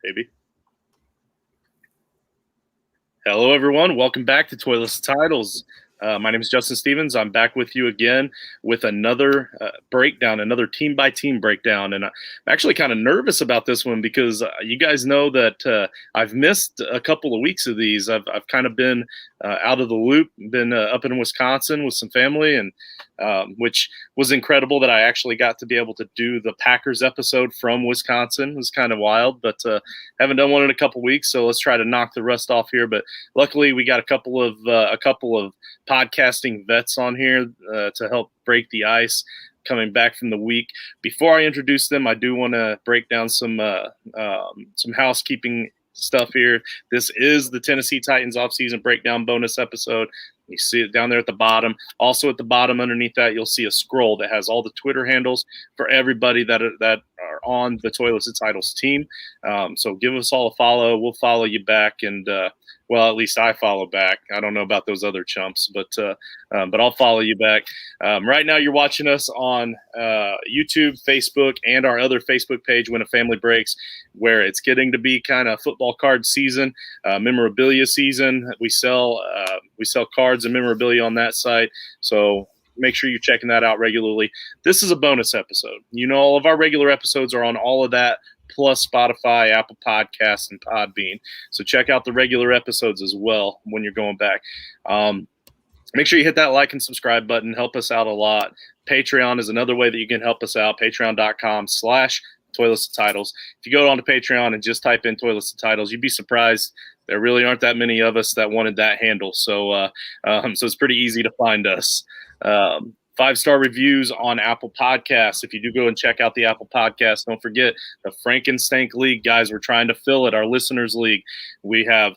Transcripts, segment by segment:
Maybe. Hello, everyone. Welcome back to Toilets Titles. My name is Justin Stevens. I'm back with you again with another breakdown, another team-by-team breakdown. And I'm actually kind of nervous about this one because you guys know that I've missed a couple of weeks of these. I've kind of been out of the loop, been up in Wisconsin with some family, and which was incredible that I actually got to be able to do the Packers episode from Wisconsin. It was kind of wild, but haven't done one in a couple weeks, so let's try to knock the rust off here. But luckily, we got a couple of podcasting vets on here to help break the ice coming back from the week. Before I introduce them, I do want to break down some housekeeping stuff here. This is the Tennessee Titans offseason breakdown bonus episode. You see it down there at the bottom. Also at the bottom underneath that, you'll see a scroll that has all the Twitter handles for everybody that are on the Toilets and Titles team. So give us all a follow. We'll follow you back, and well, at least I follow back. I don't know about those other chumps, but I'll follow you back. Right now, you're watching us on YouTube, Facebook, and our other Facebook page, When a Family Breaks, where it's getting to be kind of football card season, memorabilia season. We sell cards and memorabilia on that site, so make sure you're checking that out regularly. This is a bonus episode. You know, all of our regular episodes are on all of that, plus Spotify, Apple Podcasts, and Podbean. So check out the regular episodes as well when you're going back. Make sure you hit that like and subscribe button. Help us out a lot. Patreon is another way that you can help us out. Patreon.com/Toilets and Titles. If you go on to Patreon and just type in Toilets and Titles, you'd be surprised. There really aren't that many of us that wanted that handle. So it's pretty easy to find us. 5-star reviews on Apple Podcasts. If you do go and check out the Apple Podcasts, don't forget the Frankenstein League, guys. We're trying to fill it, our listeners league. We have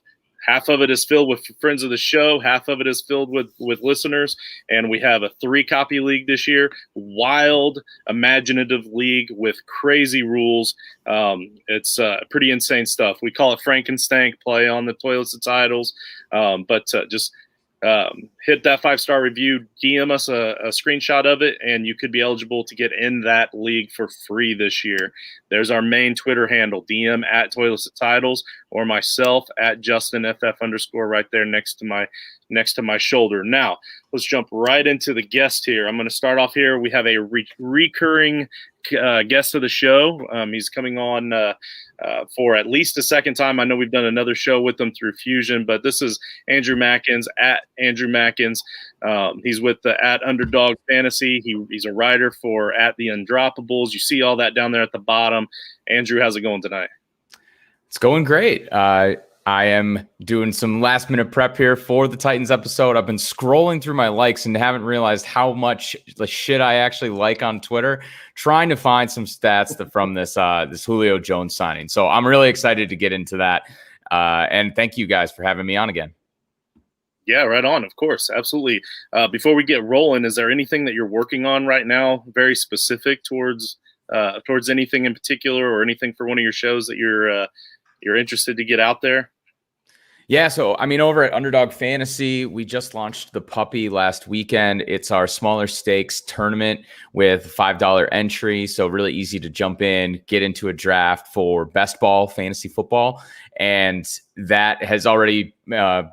half of it is filled with friends of the show, half of it is filled with listeners, and we have a 3-copy league this year. Wild, imaginative league with crazy rules. It's pretty insane stuff. We call it Frankenstein, play on the Toilets and Titles, but just hit that 5-star review, DM us a screenshot of it, and you could be eligible to get in that league for free this year. There's our main Twitter handle, DM at Toilets and Titles, or myself at JustinFF_ right there next to my shoulder. Now, let's jump right into the guest here. I'm going to start off here. We have a recurring guest of the show. He's coming on for at least a second time. I know we've done another show with him through Fusion, but this is Andrew Mackins at Andrew Mackins. He's with at Underdog Fantasy. He's a writer for at the Undroppables. You see all that down there at the bottom. Andrew, how's it going tonight? It's going great. I am doing some last minute prep here for the Titans episode. I've been scrolling through my likes and haven't realized how much the shit I actually like on Twitter, trying to find some stats from this Julio Jones signing. So I'm really excited to get into that. And thank you guys for having me on again. Yeah, right on. Of course. Absolutely. Before we get rolling, is there anything that you're working on right now, very specific towards anything in particular, or anything for one of your shows that you're interested to get out there? Yeah, so I mean, over at Underdog Fantasy, we just launched the puppy last weekend. It's our smaller stakes tournament with $5 entry, so really easy to jump in, get into a draft for best ball fantasy football, and that has already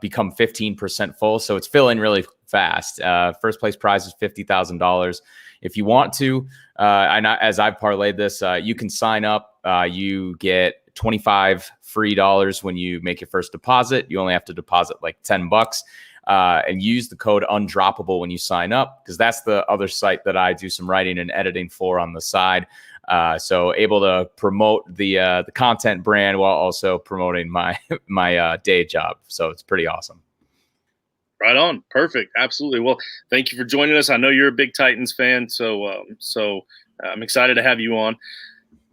become 15% full, so it's filling really fast. First place prize is $50,000. If you want to, as I've parlayed this, you can sign up. You get $25 free when you make your first deposit. You only have to deposit like $10 and use the code Undroppable when you sign up, because that's the other site that I do some writing and editing for on the side. So able to promote the content brand while also promoting my day job. So it's pretty awesome. Right on. Perfect. Absolutely. Well, thank you for joining us. I know you're a big Titans fan, so I'm excited to have you on.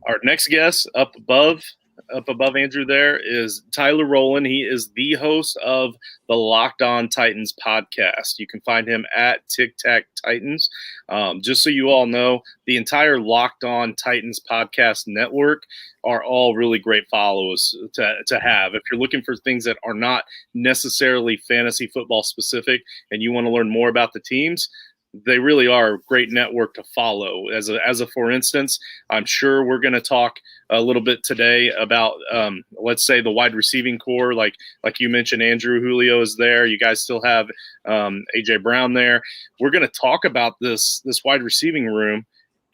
Our next guest up above Andrew there is Tyler Rowland. He is the host of the Locked On Titans podcast. You can find him at Tic Tac Titans. Just so you all know, the entire Locked On Titans podcast network are all really great follows to have. If you're looking for things that are not necessarily fantasy football specific and you want to learn more about the teams, they really are a great network to follow. As a for instance, I'm sure we're going to talk a little bit today about, let's say, the wide receiving core. Like you mentioned, Andrew, Julio is there. You guys still have AJ Brown there. We're going to talk about this wide receiving room.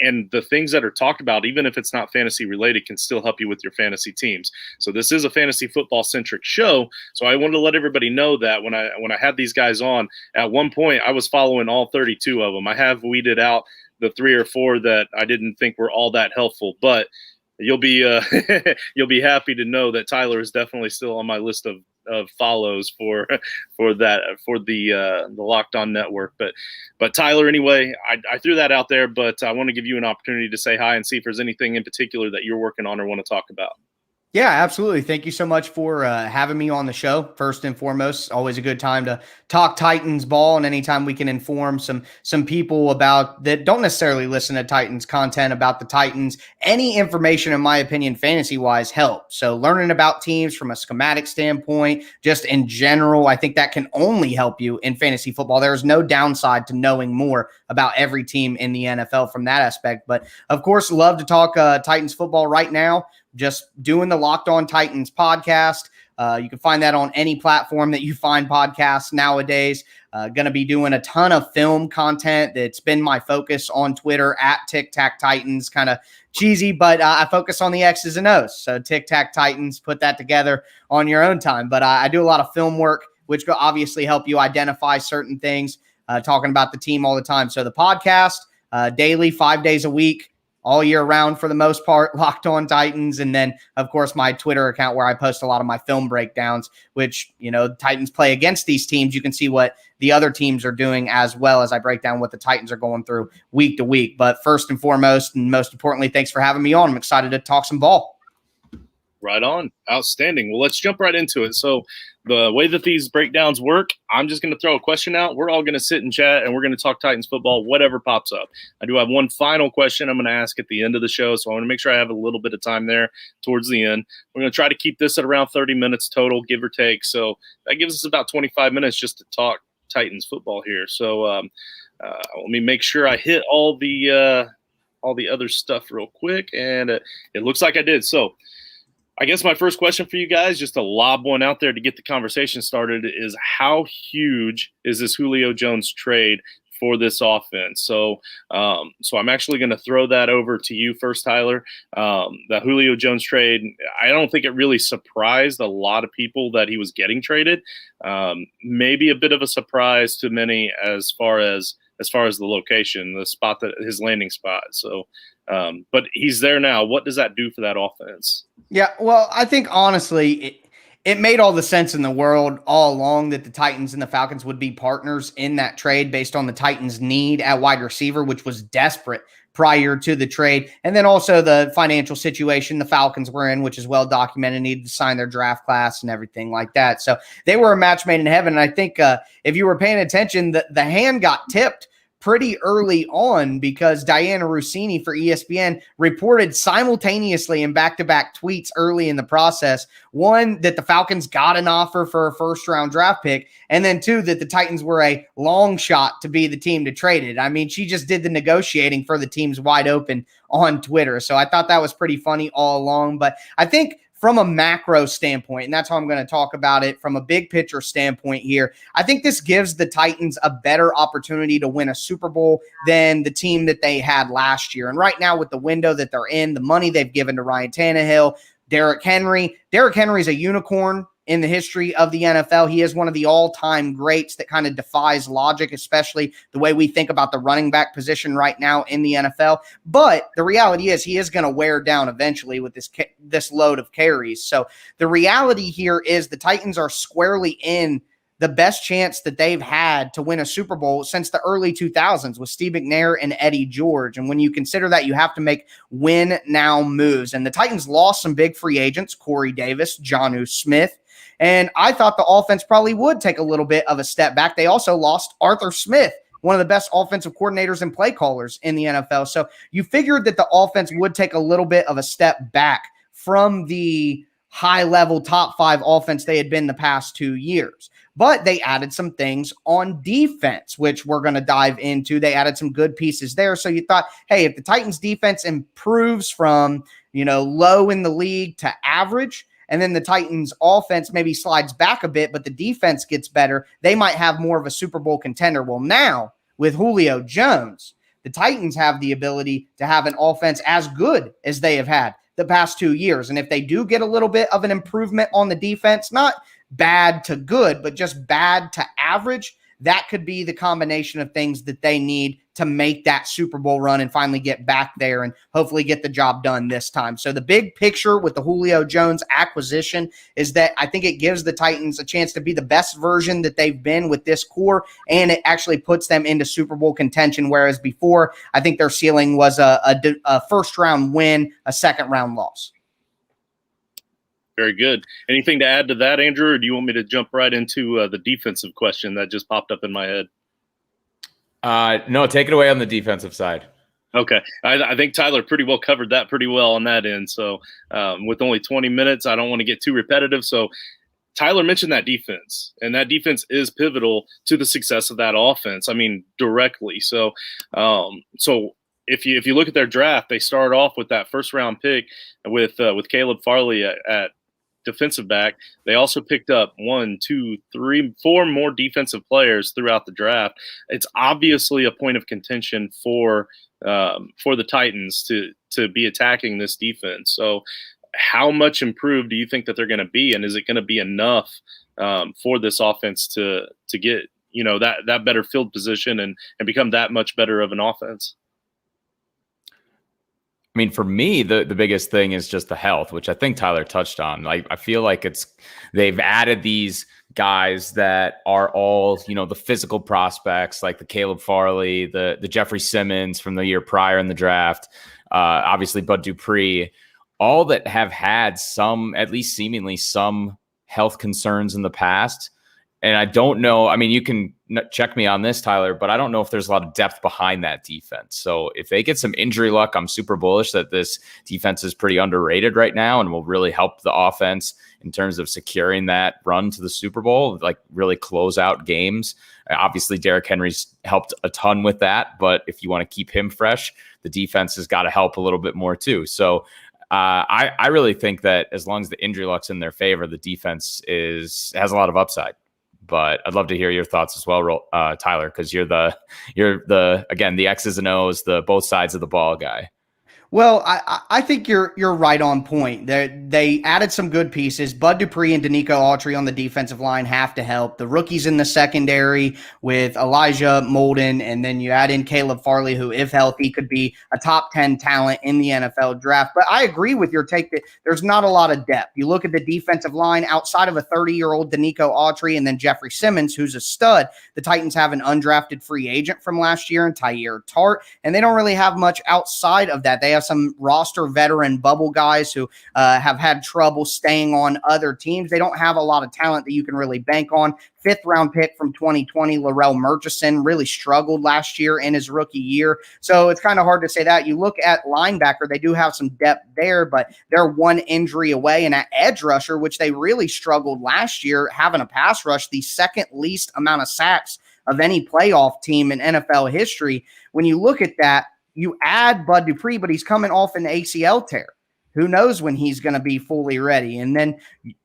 And the things that are talked about, even if it's not fantasy related, can still help you with your fantasy teams. So this is a fantasy football centric show. So I wanted to let everybody know that when I had these guys on, at one point I was following all 32 of them. I have weeded out the 3 or 4 that I didn't think were all that helpful, but you'll be you'll be happy to know that Tyler is definitely still on my list of follows for the Locked On Network. But Tyler, anyway, I threw that out there, but I want to give you an opportunity to say hi and see if there's anything in particular that you're working on or want to talk about. Yeah, absolutely. Thank you so much for having me on the show. First and foremost, always a good time to talk Titans ball, and anytime we can inform some people about that don't necessarily listen to Titans content about the Titans. Any information, in my opinion, fantasy-wise, helps. So learning about teams from a schematic standpoint, just in general, I think that can only help you in fantasy football. There's no downside to knowing more about every team in the NFL from that aspect. But, of course, love to talk Titans football right now. Just doing the Locked On Titans podcast. You can find that on any platform that you find podcasts nowadays. Going to be doing a ton of film content. That's been my focus on Twitter at Tic Tac Titans. Kind of cheesy, but I focus on the X's and O's. So Tic Tac Titans, put that together on your own time. But I do a lot of film work, which will obviously help you identify certain things, talking about the team all the time. So the podcast, daily, 5 days a week, all year round for the most part, Locked On Titans. And then, of course, my Twitter account where I post a lot of my film breakdowns, which, Titans play against these teams. You can see what the other teams are doing as well as I break down what the Titans are going through week to week. But first and foremost, and most importantly, thanks for having me on. I'm excited to talk some ball. Right on. Outstanding. Well, let's jump right into it. So the way that these breakdowns work, I'm just going to throw a question out. We're all going to sit and chat, and we're going to talk Titans football, whatever pops up. I do have one final question I'm going to ask at the end of the show, so I want to make sure I have a little bit of time there towards the end. We're going to try to keep this at around 30 minutes total, give or take. So that gives us about 25 minutes just to talk Titans football here. So let me make sure I hit all the other stuff real quick, and it looks like I did. So I guess my first question for you guys, just to lob one out there to get the conversation started, is how huge is this Julio Jones trade for this offense? So I'm actually going to throw that over to you first, Tyler. The Julio Jones trade, I don't think it really surprised a lot of people that he was getting traded. Maybe a bit of a surprise to many as far as the location, the spot, that his landing spot. So, but he's there now. What does that do for that offense? Yeah, well, I think honestly, it made all the sense in the world all along that the Titans and the Falcons would be partners in that trade based on the Titans' need at wide receiver, which was desperate prior to the trade. And then also the financial situation the Falcons were in, which is well documented, needed to sign their draft class and everything like that. So they were a match made in heaven. And I think if you were paying attention, the hand got tipped pretty early on because Diana Rossini for ESPN reported simultaneously in back-to-back tweets early in the process, one, that the Falcons got an offer for a first-round draft pick, and then two, that the Titans were a long shot to be the team to trade it. I mean, she just did the negotiating for the teams wide open on Twitter. So I thought that was pretty funny all along. But I think from a macro standpoint, and that's how I'm going to talk about it from a big picture standpoint here, I think this gives the Titans a better opportunity to win a Super Bowl than the team that they had last year. And right now with the window that they're in, the money they've given to Ryan Tannehill, Derrick Henry is a unicorn in the history of the NFL. He is one of the all-time greats that kind of defies logic, especially the way we think about the running back position right now in the NFL. But the reality is he is going to wear down eventually with this load of carries. So the reality here is the Titans are squarely in the best chance that they've had to win a Super Bowl since the early 2000s with Steve McNair and Eddie George. And when you consider that, you have to make win-now moves. And the Titans lost some big free agents, Corey Davis, Jonnu Smith, and I thought the offense probably would take a little bit of a step back. They also lost Arthur Smith, one of the best offensive coordinators and play callers in the NFL. So you figured that the offense would take a little bit of a step back from the high-level top 5 offense they had been the past 2 years. But they added some things on defense, which we're going to dive into. They added some good pieces there. So you thought, hey, if the Titans defense improves from, low in the league to average, and then the Titans offense maybe slides back a bit, but the defense gets better, they might have more of a Super Bowl contender. Well, now with Julio Jones, the Titans have the ability to have an offense as good as they have had the past 2 years. And if they do get a little bit of an improvement on the defense, not bad to good, but just bad to average, that could be the combination of things that they need to make that Super Bowl run and finally get back there and hopefully get the job done this time. So the big picture with the Julio Jones acquisition is that I think it gives the Titans a chance to be the best version that they've been with this core, and it actually puts them into Super Bowl contention, whereas before I think their ceiling was a first-round win, a second-round loss. Very good. Anything to add to that, Andrew, or do you want me to jump right into the defensive question that just popped up in my head? No, take it away on the defensive side. Okay. I think Tyler pretty well covered that pretty well on that end. So with only 20 minutes, I don't want to get too repetitive. So Tyler mentioned that defense, and that defense is pivotal to the success of that offense. I mean, directly. So if you look at their draft, they start off with that first round pick with Caleb Farley at defensive back. They also picked up 1, 2, 3, 4 more defensive players throughout the draft. It's obviously a point of contention for the Titans to be attacking this defense. So how much improved do you think that they're going to be, and is it going to be enough for this offense to get that better field position and become that much better of an offense? I mean, for me, the biggest thing is just the health, which I think Tyler touched on. Like, I feel like they've added these guys that are all, the physical prospects, like the Caleb Farley, the Jeffrey Simmons from the year prior in the draft, obviously Bud Dupree, all that have had some, at least seemingly some health concerns in the past. And I don't know, I mean, you can check me on this, Tyler, but I don't know if there's a lot of depth behind that defense. So if they get some injury luck, I'm super bullish that this defense is pretty underrated right now and will really help the offense in terms of securing that run to the Super Bowl, like really close out games. Obviously, Derrick Henry's helped a ton with that, but if you want to keep him fresh, the defense has got to help a little bit more too. So I really think that as long as the injury luck's in their favor, the defense has a lot of upside. But I'd love to hear your thoughts as well, Tyler, because you're the again, the X's and O's, the both sides of the ball guy. Well, I think you're right on point. They added some good pieces. Bud Dupree and Danico Autry on the defensive line have to help. The rookies in the secondary with Elijah Molden, and then you add in Caleb Farley, who, if healthy, could be a top 10 talent in the NFL draft. But I agree with your take that there's not a lot of depth. You look at the defensive line outside of a 30-year-old Danico Autry and then Jeffrey Simmons, who's a stud. The Titans have an undrafted free agent from last year in Tyler Tart, and they don't really have much outside of that. They have some roster veteran bubble guys who have had trouble staying on other teams. They don't have a lot of talent that you can really bank on. 5th round pick from 2020, Larrell Murchison, really struggled last year in his rookie year. So it's kind of hard to say that. You look at linebacker, they do have some depth there, but they're one injury away. And at edge rusher, which they really struggled last year, having a pass rush, the second least amount of sacks of any playoff team in NFL history. When you look at that, you add Bud Dupree, but he's coming off an ACL tear. Who knows when he's going to be fully ready? And then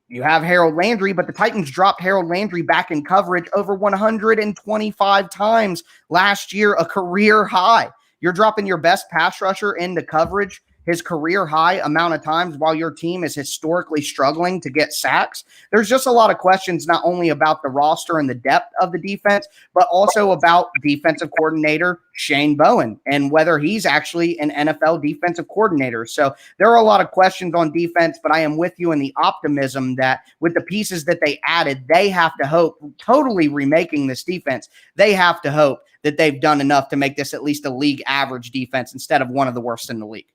you have Harold Landry, but the Titans dropped Harold Landry back in coverage over 125 times last year, a career high. You're dropping your best pass rusher into coverage, his career high amount of times, while your team is historically struggling to get sacks. There's just a lot of questions, not only about the roster and the depth of the defense, but also about defensive coordinator Shane Bowen and whether he's actually an NFL defensive coordinator. So there are a lot of questions on defense, but I am with you in the optimism that with the pieces that they added, they have to hope, totally remaking this defense, they have to hope that they've done enough to make this at least a league average defense instead of one of the worst in the league.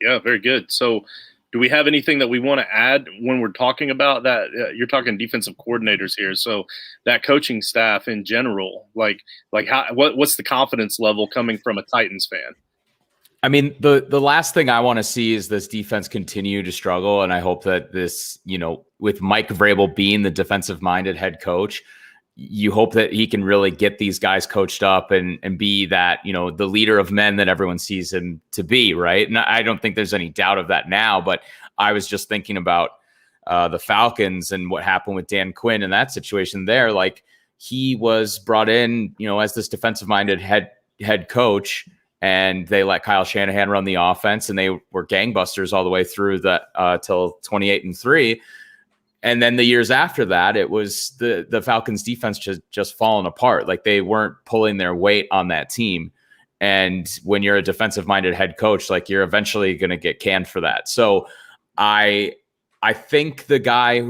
Yeah, very good. So do we have anything that we want to add when we're talking about that? You're talking defensive coordinators here. So that coaching staff in general, like what's the confidence level coming from a Titans fan? I mean, the last thing I want to see is this defense continue to struggle. And I hope that this, with Mike Vrabel being the defensive-minded head coach, you hope that he can really get these guys coached up and be that, the leader of men that everyone sees him to be, right? And I don't think there's any doubt of that now, but I was just thinking about the Falcons and what happened with Dan Quinn in that situation there. Like, he was brought in, as this defensive-minded head coach, and they let Kyle Shanahan run the offense, and they were gangbusters all the way through till 28-3. And then the years after that, it was the Falcons defense just falling apart. Like, they weren't pulling their weight on that team. And when you're a defensive minded head coach, like, you're eventually going to get canned for that. So I think the guy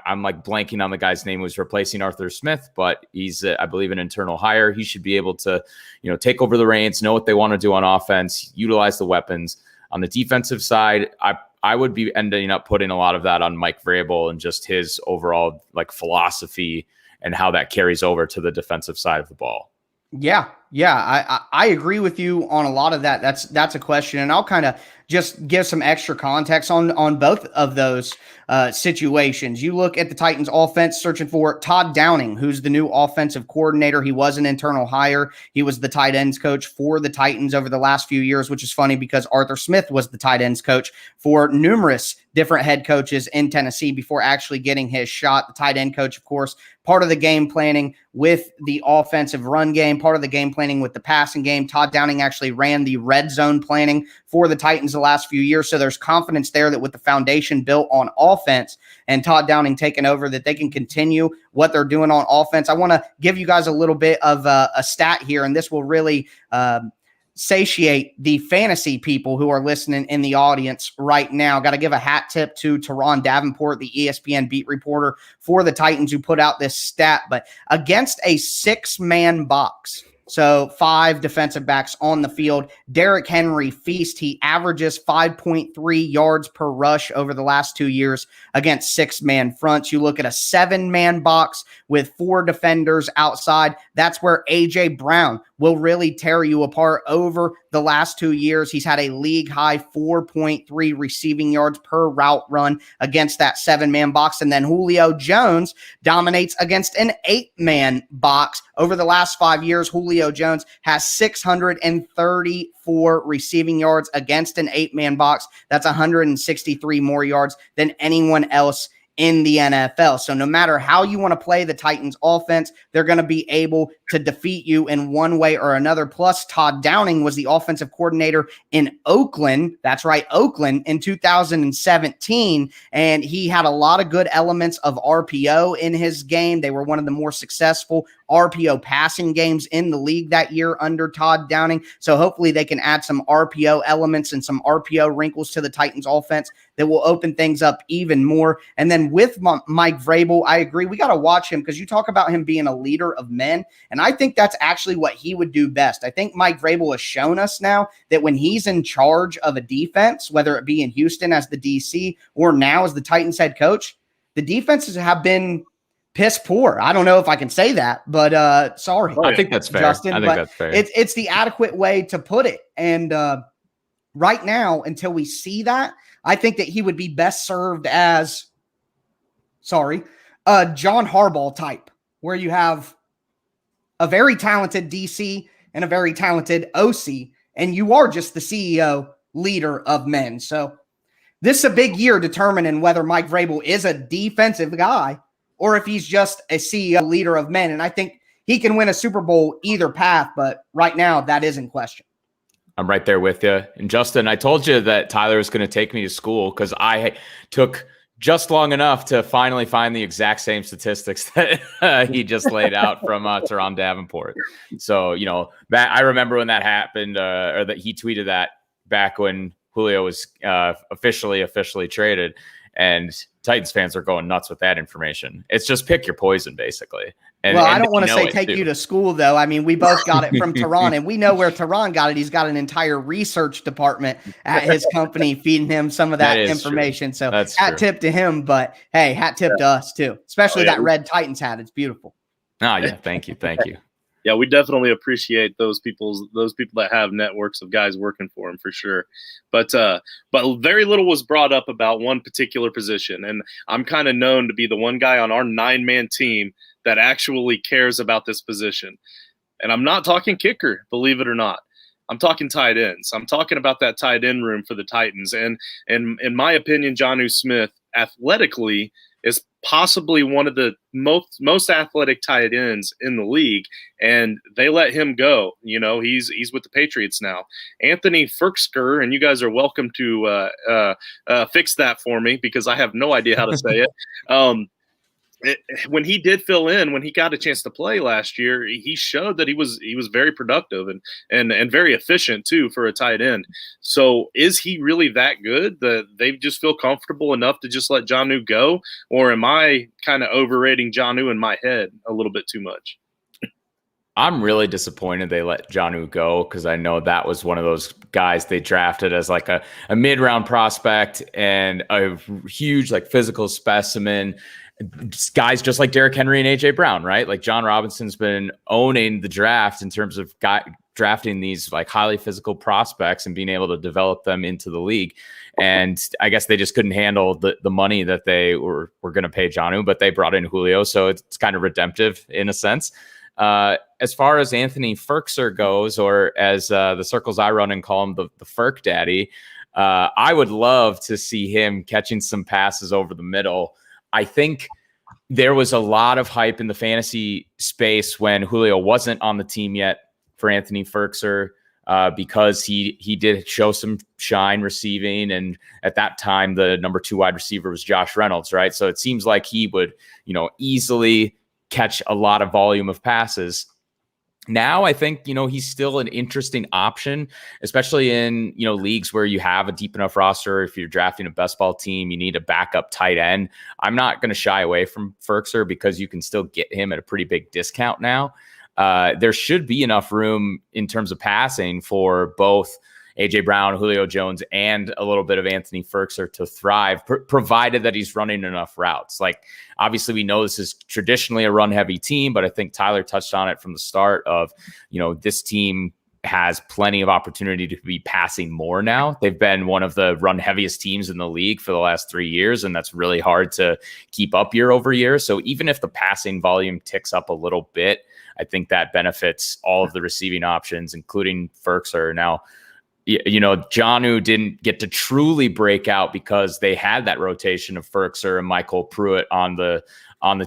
I'm like blanking on the guy's name, who's replacing Arthur Smith, but he's, I believe, an internal hire. He should be able to, take over the reins, know what they want to do on offense, utilize the weapons. On the defensive side, I would be ending up putting a lot of that on Mike Vrabel and just his overall philosophy and how that carries over to the defensive side of the ball. Yeah. I agree with you on a lot of that. That's a question. And I'll kind of just give some extra context on both of those situations. You look at the Titans offense, searching for Todd Downing, who's the new offensive coordinator. He was an internal hire. He was the tight ends coach for the Titans over the last few years, which is funny because Arthur Smith was the tight ends coach for numerous different head coaches in Tennessee before actually getting his shot. The tight end coach, of course, part of the game planning with the offensive run game, part of the game planning with the passing game. Todd Downing actually ran the red zone planning for the Titans the last few years. So there's confidence there that with the foundation built on offense and Todd Downing taking over, that they can continue what they're doing on offense. I want to give you guys a little bit of a stat here, and this will really satiate the fantasy people who are listening in the audience right now. Got to give a hat tip to Teron Davenport, the ESPN beat reporter for the Titans, who put out this stat. But against a 6-man box, so 5 defensive backs on the field, Derrick Henry feast. He averages 5.3 yards per rush over the last 2 years against 6-man fronts. You look at a 7-man box with 4 defenders outside. That's where A.J. Brown will really tear you apart over the last 2 years. He's had a league high 4.3 receiving yards per route run against that 7-man box. And then Julio Jones dominates against an 8-man box. Over the last 5 years, Julio Jones has 634 receiving yards against an 8-man box. That's 163 more yards than anyone else in the NFL. So no matter how you want to play the Titans offense, they're going to be able to defeat you in one way or another. Plus, Todd Downing was the offensive coordinator in Oakland. That's right, Oakland in 2017. And he had a lot of good elements of RPO in his game. They were one of the more successful RPO passing games in the league that year under Todd Downing. So hopefully they can add some RPO elements and some RPO wrinkles to the Titans offense that will open things up even more. And then with Mike Vrabel, I agree. We got to watch him because you talk about him being a leader of men. And I think that's actually what he would do best. I think Mike Vrabel has shown us now that when he's in charge of a defense, whether it be in Houston as the DC or now as the Titans head coach, the defenses have been piss poor. I don't know if I can say that, but sorry. I think that's fair. Justin, I think that's fair. It's the adequate way to put it. And right now, until we see that, I think that he would be best served as, John Harbaugh type, where you have a very talented DC and a very talented OC, and you are just the CEO, leader of men. So this is a big year determining whether Mike Vrabel is a defensive guy or if he's just a CEO, leader of men. And I think he can win a Super Bowl either path, but right now that is in question. I'm right there with you. And Justin, I told you that Tyler was going to take me to school because I took just long enough to finally find the exact same statistics that he just laid out from Teron Davenport. So, that I remember when that happened, or that he tweeted that back when Julio was officially traded, and Titans fans are going nuts with that information. It's just pick your poison, basically. And I don't want to say take you to school, though. I mean, we both got it from Teron, and we know where Teron got it. He's got an entire research department at his company feeding him some of that information. True. So that's hat tip to him, but hey, hat tip to us too, especially that red Titans hat. It's beautiful. Oh, yeah. Thank you. Yeah, we definitely appreciate those people that have networks of guys working for them for sure. But very little was brought up about one particular position, and I'm kind of known to be the one guy on our 9-man team that actually cares about this position. And I'm not talking kicker, believe it or not. I'm talking tight ends. I'm talking about that tight end room for the Titans. And in my opinion, Jonnu Smith athletically is possibly one of the most athletic tight ends in the league, and they let him go. He's with the Patriots now. Anthony Firkser, and you guys are welcome to fix that for me because I have no idea how to say it. When he did fill in, when he got a chance to play last year, he showed that he was very productive and very efficient too for a tight end. So is he really that good that they just feel comfortable enough to just let Jonnu go? Or am I kind of overrating Jonnu in my head a little bit too much? I'm really disappointed they let Jonnu go because I know that was one of those guys they drafted as like a mid-round prospect and a huge like physical specimen. Guys just like Derrick Henry and AJ Brown, right? Like John Robinson's been owning the draft in terms of drafting these like highly physical prospects and being able to develop them into the league. And I guess they just couldn't handle the money that they were going to pay Jonnu, but they brought in Julio. So it's kind of redemptive in a sense. As far as Anthony Firkser goes, or as the circles I run and call him the Firk Daddy, I would love to see him catching some passes over the middle. I think there was a lot of hype in the fantasy space when Julio wasn't on the team yet for Anthony Firkser because he did show some shine receiving. And at that time, the number 2 wide receiver was Josh Reynolds, right? So it seems like he would, easily catch a lot of volume of passes. Now, I think, he's still an interesting option, especially in, leagues where you have a deep enough roster. If you're drafting a best ball team, you need a backup tight end. I'm not going to shy away from Firkser because you can still get him at a pretty big discount now. There should be enough room in terms of passing for both AJ Brown, Julio Jones, and a little bit of Anthony Firkser to thrive, provided that he's running enough routes. Like, obviously, we know this is traditionally a run-heavy team, but I think Tyler touched on it from the start of, this team has plenty of opportunity to be passing more now. They've been one of the run-heaviest teams in the league for the last 3 years, and that's really hard to keep up year over year. So even if the passing volume ticks up a little bit, I think that benefits all of the receiving options, including Firkser. Now, Jonnu didn't get to truly break out because they had that rotation of Firkser and Michael Pruitt on the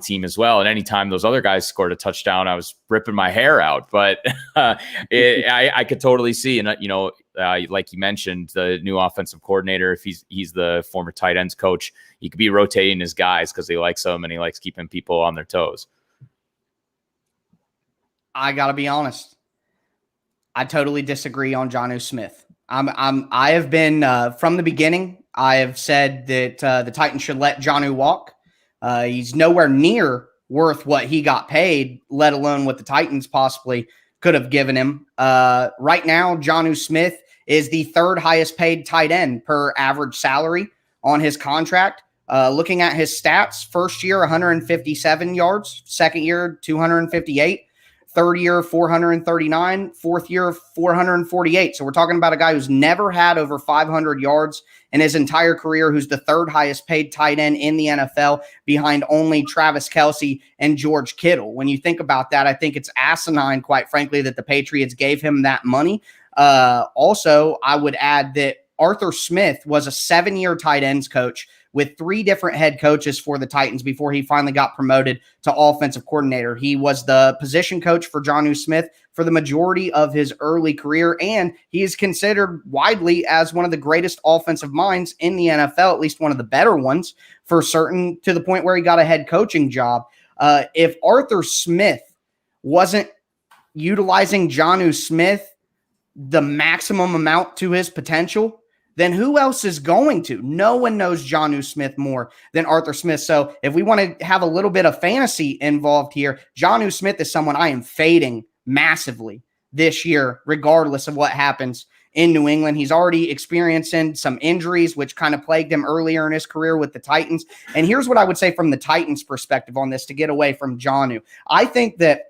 team as well. And anytime those other guys scored a touchdown, I was ripping my hair out. But I could totally see, and like you mentioned, the new offensive coordinator, if he's the former tight ends coach, he could be rotating his guys because he likes them and he likes keeping people on their toes. I gotta be honest. I totally disagree on Jonnu Smith. I have been from the beginning. I have said that the Titans should let Jonnu walk. He's nowhere near worth what he got paid, let alone what the Titans possibly could have given him. Right now, Jonnu Smith is the 3rd highest paid tight end per average salary on his contract. Looking at his stats, first year 157 yards, second year 258. Third year, 439, fourth year, 448. So we're talking about a guy who's never had over 500 yards in his entire career, who's the 3rd highest paid tight end in the NFL behind only Travis Kelce and George Kittle. When you think about that, I think it's asinine, quite frankly, that the Patriots gave him that money. Also, I would add that Arthur Smith was a 7-year tight ends coach with 3 different head coaches for the Titans before he finally got promoted to offensive coordinator. He was the position coach for Jonnu Smith for the majority of his early career, and he is considered widely as one of the greatest offensive minds in the NFL, at least one of the better ones for certain, to the point where he got a head coaching job. If Arthur Smith wasn't utilizing Jonnu Smith the maximum amount to his potential, then who else is going to? No one knows Jonnu Smith more than Arthur Smith. So if we want to have a little bit of fantasy involved here, Jonnu Smith is someone I am fading massively this year, regardless of what happens in New England. He's already experiencing some injuries, which kind of plagued him earlier in his career with the Titans. And here's what I would say from the Titans' perspective on this to get away from Jonnu. I think that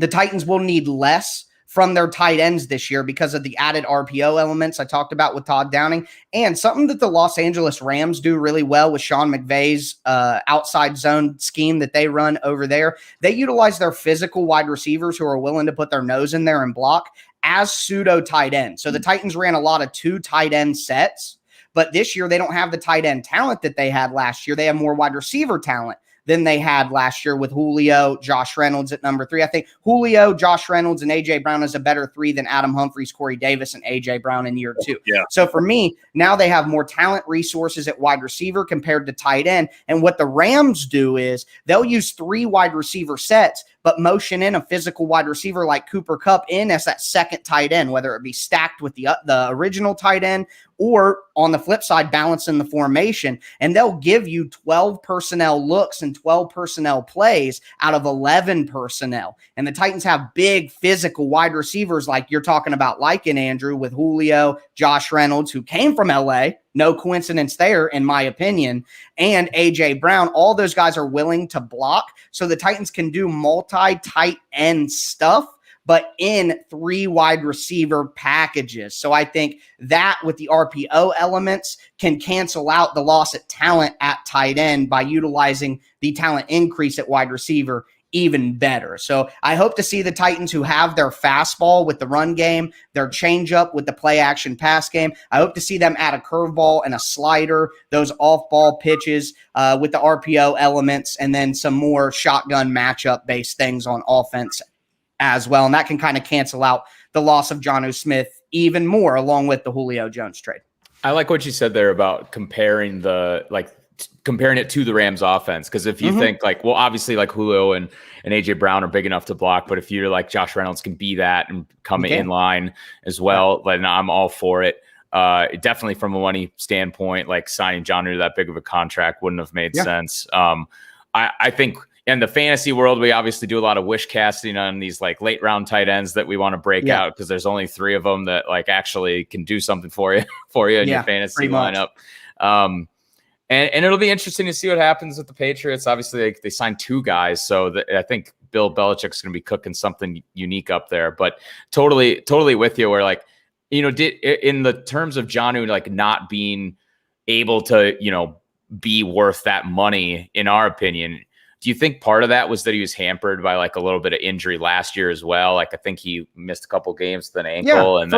the Titans will need less from their tight ends this year because of the added RPO elements I talked about with Todd Downing, and something that the Los Angeles Rams do really well with Sean McVay's outside zone scheme that they run over there. They utilize their physical wide receivers who are willing to put their nose in there and block as pseudo tight ends. So the Titans ran a lot of 2 tight end sets, but this year they don't have the tight end talent that they had last year. They have more wide receiver talent than they had last year with Julio, Josh Reynolds at number 3. I think Julio, Josh Reynolds, and A.J. Brown is a better 3 than Adam Humphries, Corey Davis, and A.J. Brown in year 2. Yeah. So for me, now they have more talent resources at wide receiver compared to tight end. And what the Rams do is they'll use 3 wide receiver sets, but motion in a physical wide receiver like Cooper Kupp in as that second tight end, whether it be stacked with the original tight end or on the flip side, balancing the formation. And they'll give you 12 personnel looks and 12 personnel plays out of 11 personnel. And the Titans have big physical wide receivers like you're talking about, like in Andrew, with Julio, Josh Reynolds, who came from LA. No coincidence there, in my opinion. And A.J. Brown, all those guys are willing to block. So the Titans can do multi-tight end stuff, but in 3 wide receiver packages. So I think that with the RPO elements can cancel out the loss at talent at tight end by utilizing the talent increase at wide receiver even better. So I hope to see the Titans, who have their fastball with the run game, their changeup with the play action pass game. I hope to see them add a curveball and a slider, those off ball pitches with the RPO elements, and then some more shotgun matchup based things on offense as well. And that can kind of cancel out the loss of Jonnu Smith even more, along with the Julio Jones trade. I like what you said there about comparing it to the Rams offense. Because if you think obviously Julio and A.J. Brown are big enough to block, but if you're like Josh Reynolds can be that and come in line as well, then I'm all for it. Definitely from a money standpoint, signing Jonnu to that big of a contract wouldn't have made sense. I think in the fantasy world, we obviously do a lot of wish casting on these late round tight ends that we want to break out, because there's only 3 of them that actually can do something for you in your fantasy lineup. And it'll be interesting to see what happens with the Patriots. Obviously, they signed 2 guys, so I think Bill Belichick's going to be cooking something unique up there. But totally with you. Where in the terms of Jonnu not being able to be worth that money, in our opinion. Do you think part of that was that he was hampered by a little bit of injury last year as well? I think he missed a couple games with an ankle. Yeah,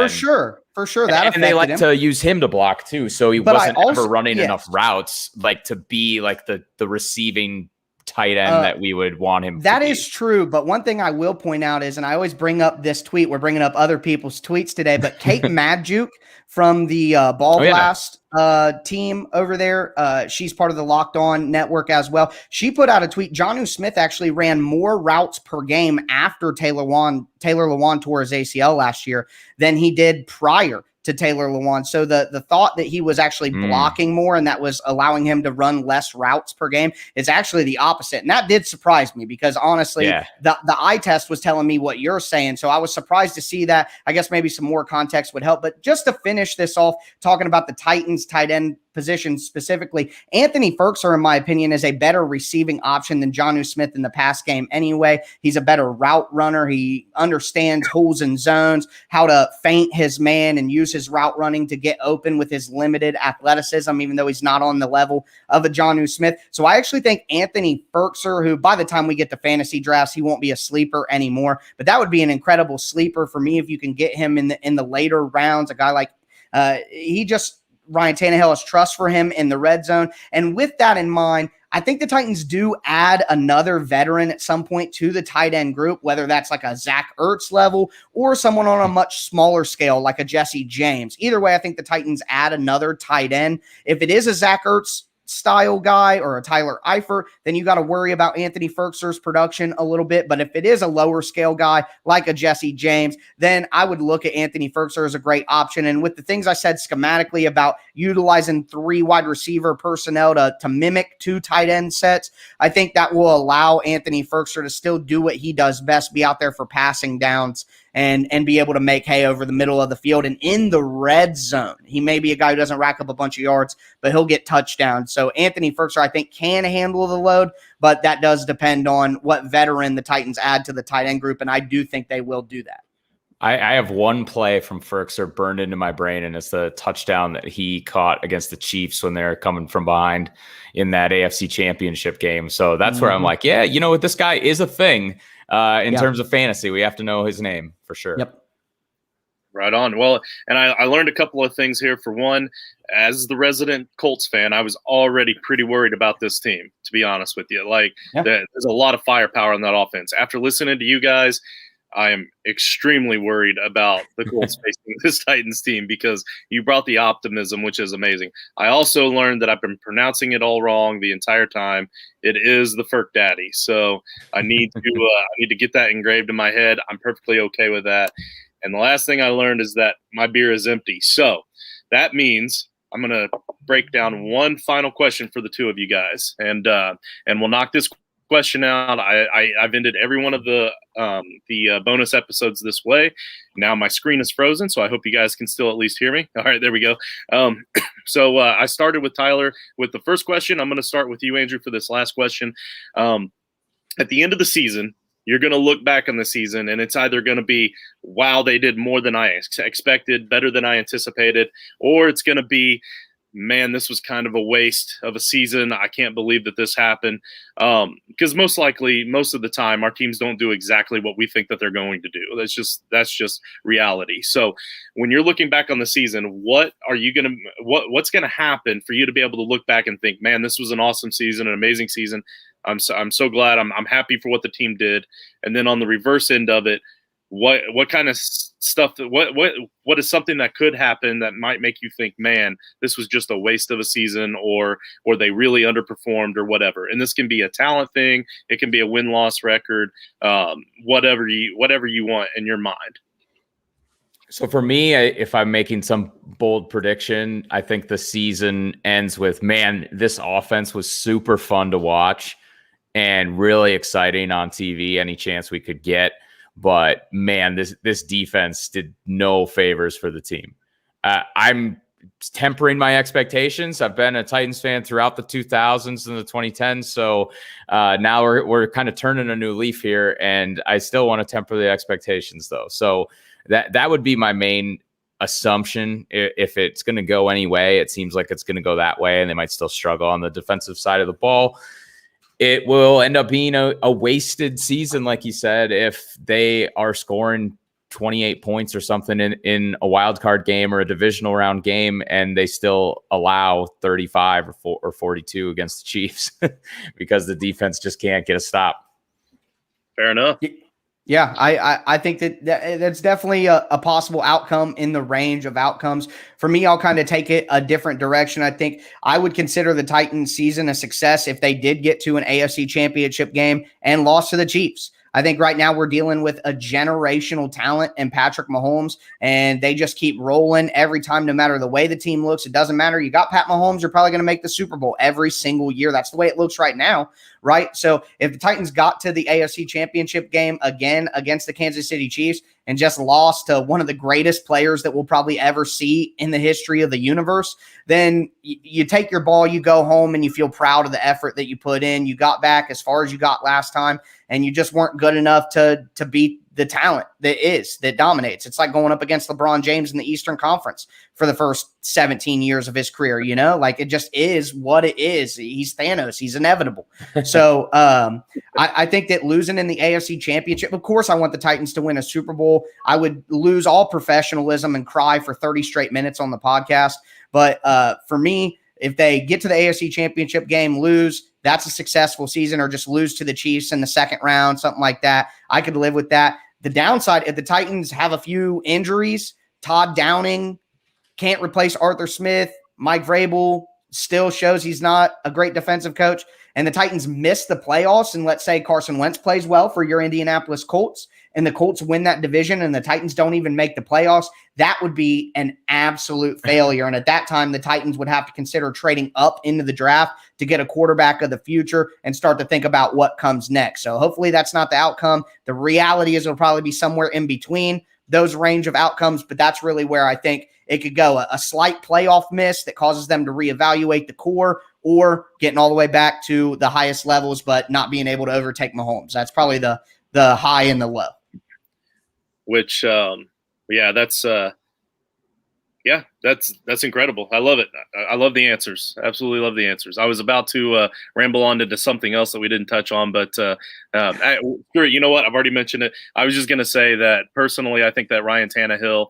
for sure. That and they like to use him to block too. So he wasn't ever running enough routes to be the receiving tight end that we would want him. That is true. But one thing I will point out is, and I always bring up this tweet, we're bringing up other people's tweets today, but Kate Madjuk from the Ball Blast team over there, she's part of the Locked On network as well. She put out a tweet. Jonnu Smith actually ran more routes per game after Taylor Lewan tore his ACL last year than he did prior to Taylor Lewan. So the thought that he was actually blocking more and that was allowing him to run less routes per game is actually the opposite. And that did surprise me, because honestly, the eye test was telling me what you're saying. So I was surprised to see that. I guess maybe some more context would help. But just to finish this off, talking about the Titans tight end position specifically, Anthony Ferkser, in my opinion, is a better receiving option than Jonnu Smith in the pass game anyway. He's a better route runner. He understands holes and zones, how to feint his man and use his route running to get open with his limited athleticism, even though he's not on the level of a Jonnu Smith. So I actually think Anthony Ferkser, who by the time we get to fantasy drafts, he won't be a sleeper anymore, but that would be an incredible sleeper for me if you can get him in the later rounds. A guy like Ryan Tannehill has trust for him in the red zone. And with that in mind, I think the Titans do add another veteran at some point to the tight end group, whether that's a Zach Ertz level or someone on a much smaller scale like a Jesse James. Either way, I think the Titans add another tight end. If it is a Zach Ertz style guy or a Tyler Eifert, then you got to worry about Anthony Ferkser's production a little bit. But if it is a lower scale guy like a Jesse James, then I would look at Anthony Ferkser as a great option. And with the things I said schematically about utilizing 3 wide receiver personnel to mimic 2 tight end sets, I think that will allow Anthony Ferkser to still do what he does best, be out there for passing downs and be able to make hay over the middle of the field and in the red zone. He may be a guy who doesn't rack up a bunch of yards, but he'll get touchdowns. So Anthony Firkser, I think, can handle the load, but that does depend on what veteran the Titans add to the tight end group, and I do think they will do that. I have one play from Firkser burned into my brain, and it's the touchdown that he caught against the Chiefs when they're coming from behind in that AFC Championship game. So that's where I'm like, yeah, you know what? This guy is a thing in terms of fantasy. We have to know his name for sure. Yep. Right on. Well, and I learned a couple of things here. For one, as the resident Colts fan, I was already pretty worried about this team, to be honest with you. Like, there's a lot of firepower in that offense. After listening to you guys, I am extremely worried about the Colts facing this Titans team because you brought the optimism, which is amazing. I also learned that I've been pronouncing it all wrong the entire time. It is the Firk Daddy. So I need to get that engraved in my head. I'm perfectly okay with that. And the last thing I learned is that my beer is empty. So that means I'm going to break down one final question for the two of you guys, and we'll knock this question out. I've ended every one of the bonus episodes this way. Now my screen is frozen, so I hope you guys can still at least hear me. All right, there we go. So I started with Tyler with the first question. I'm going to start with you, Andrew, for this last question. At the end of the season, you're going to look back on the season, and it's either going to be, wow, they did more than I expected, better than I anticipated, or it's going to be, man, this was kind of a waste of a season. I can't believe that this happened. Because most likely, most of the time, our teams don't do exactly what we think that they're going to do. That's just reality. So when you're looking back on the season, what's going to happen for you to be able to look back and think, man, this was an awesome season, an amazing season. I'm so glad. I'm happy for what the team did. And then on the reverse end of it, what kind of stuff, what is something that could happen that might make you think, man, this was just a waste of a season, or they really underperformed, or whatever. And this can be a talent thing. It can be a win-loss record, whatever you want in your mind. So for me, if I'm making some bold prediction, I think the season ends with, man, this offense was super fun to watch and really exciting on TV any chance we could get. But man, this defense did no favors for the team. I'm tempering my expectations. I've been a Titans fan throughout the 2000s and the 2010s. So now we're kind of turning a new leaf here, and I still want to temper the expectations though. So that would be my main assumption. If it's going to go any way, it seems like it's going to go that way, and they might still struggle on the defensive side of the ball. It will end up being a wasted season, like you said, if they are scoring 28 points or something in a wild card game or a divisional round game, and they still allow 35 or 42 against the Chiefs because the defense just can't get a stop. Fair enough. Yeah, I think that's definitely a possible outcome in the range of outcomes. For me, I'll kind of take it a different direction. I think I would consider the Titans season a success if they did get to an AFC Championship game and lost to the Chiefs. I think right now we're dealing with a generational talent in Patrick Mahomes, and they just keep rolling every time, no matter the way the team looks. It doesn't matter. You got Pat Mahomes, you're probably going to make the Super Bowl every single year. That's the way it looks right now, right? So if the Titans got to the AFC Championship game again against the Kansas City Chiefs and just lost to one of the greatest players that we'll probably ever see in the history of the universe, then you take your ball, you go home, and you feel proud of the effort that you put in. You got back as far as you got last time, and you just weren't good enough to beat the talent that dominates. It's like going up against LeBron James in the Eastern Conference for the first 17 years of his career, like it just is what it is. He's Thanos. He's inevitable. So I think that losing in the AFC Championship, of course, I want the Titans to win a Super Bowl. I would lose all professionalism and cry for 30 straight minutes on the podcast. But for me, if they get to the AFC Championship game, lose, that's a successful season, or just lose to the Chiefs in the second round, something like that. I could live with that. The downside, if the Titans have a few injuries, Todd Downing can't replace Arthur Smith, Mike Vrabel still shows he's not a great defensive coach, and the Titans miss the playoffs, and let's say Carson Wentz plays well for your Indianapolis Colts, and the Colts win that division, and the Titans don't even make the playoffs, that would be an absolute failure. And at that time, the Titans would have to consider trading up into the draft to get a quarterback of the future and start to think about what comes next. So hopefully that's not the outcome. The reality is it'll probably be somewhere in between. those range of outcomes, but that's really where I think it could go. A slight playoff miss that causes them to reevaluate the core, or getting all the way back to the highest levels, but not being able to overtake Mahomes. That's probably the high and the low. Which, that's incredible. I love it. I love the answers. Absolutely love the answers. I was about to ramble on into something else that we didn't touch on, but you know what? I've already mentioned it. I was just going to say that personally, I think that Ryan Tannehill,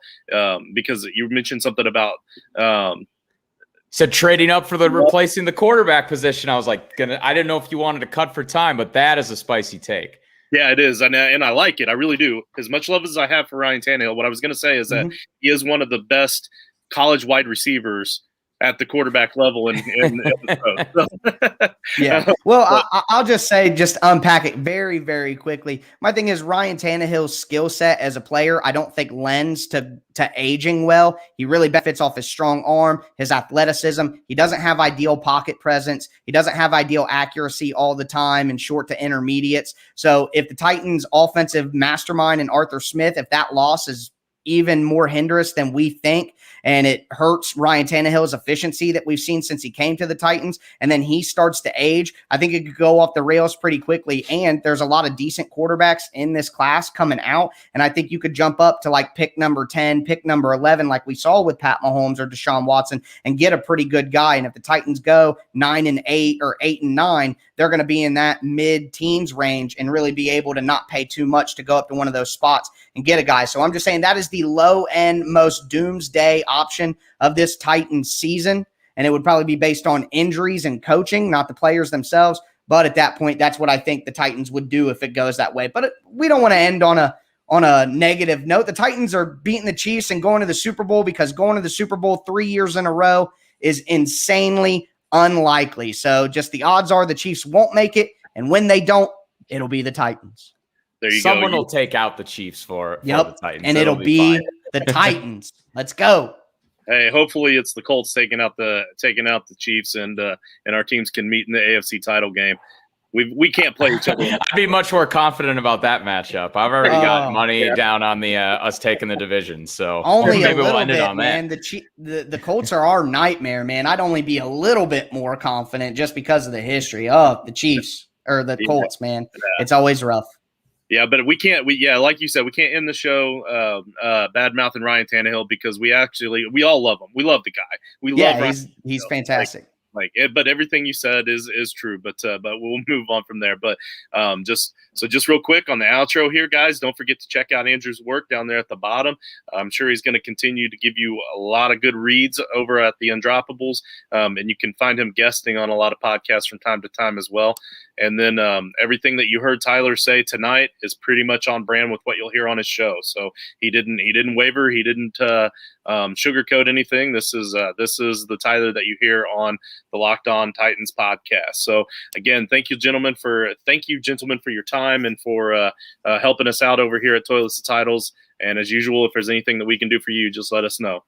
because you mentioned something about said trading up for the replacing the quarterback position. I was like, I didn't know if you wanted to cut for time, but that is a spicy take. Yeah, it is, and I like it. I really do. As much love as I have for Ryan Tannehill, what I was going to say is that he is one of the best college wide receivers at the quarterback level in the pro. Yeah. Well, I'll just say, just unpack it very, very quickly. My thing is Ryan Tannehill's skill set as a player, I don't think lends to aging well. He really benefits off his strong arm, his athleticism. He doesn't have ideal pocket presence. He doesn't have ideal accuracy all the time and short to intermediates. So if the Titans offensive mastermind and Arthur Smith, if that loss is even more hindrance than we think, and it hurts Ryan Tannehill's efficiency that we've seen since he came to the Titans, and then he starts to age, I think it could go off the rails pretty quickly. And there's a lot of decent quarterbacks in this class coming out, and I think you could jump up to like pick number 10, pick number 11, like we saw with Pat Mahomes or Deshaun Watson, and get a pretty good guy. And if the Titans go 9-8 or 8-9, they're going to be in that mid-teens range and really be able to not pay too much to go up to one of those spots and get a guy. So I'm just saying that is the low-end, most doomsday option of this Titans season, and it would probably be based on injuries and coaching, not the players themselves. But at that point, that's what I think the Titans would do if it goes that way. But we don't want to end on a negative note. The Titans are beating the Chiefs and going to the Super Bowl, because going to the Super Bowl 3 years in a row is insanely unlikely. So just the odds are the Chiefs won't make it, and when they don't, it'll be the Titans. There you Someone go. will take out the Chiefs for the Titans. And it'll be the Titans. Let's go. Hey, hopefully it's the Colts taking out the Chiefs, and our teams can meet in the AFC title game. We can't play each other. I'd be much more confident about that matchup. I've already got money down on the us taking the division, so only maybe a little we'll end bit, it on man. The Colts are our nightmare, man. I'd only be a little bit more confident just because of the history of the Chiefs or the Colts, man. It's always rough. Yeah, but we can't. Like you said, we can't end the show bad mouthing Ryan Tannehill, because we all love him. We love the guy. We love Ryan. He's fantastic. But everything you said is true. But we'll move on from there. But just real quick on the outro here, guys, don't forget to check out Andrew's work down there at the bottom. I'm sure he's going to continue to give you a lot of good reads over at the Undroppables, and you can find him guesting on a lot of podcasts from time to time as well. And then everything that you heard Tyler say tonight is pretty much on brand with what you'll hear on his show. So he didn't waver. He didn't sugarcoat anything. This is the Tyler that you hear on the Locked On Titans podcast. So again, thank you, gentlemen, for your time and for helping us out over here at Toilets to Titles. And as usual, if there's anything that we can do for you, just let us know.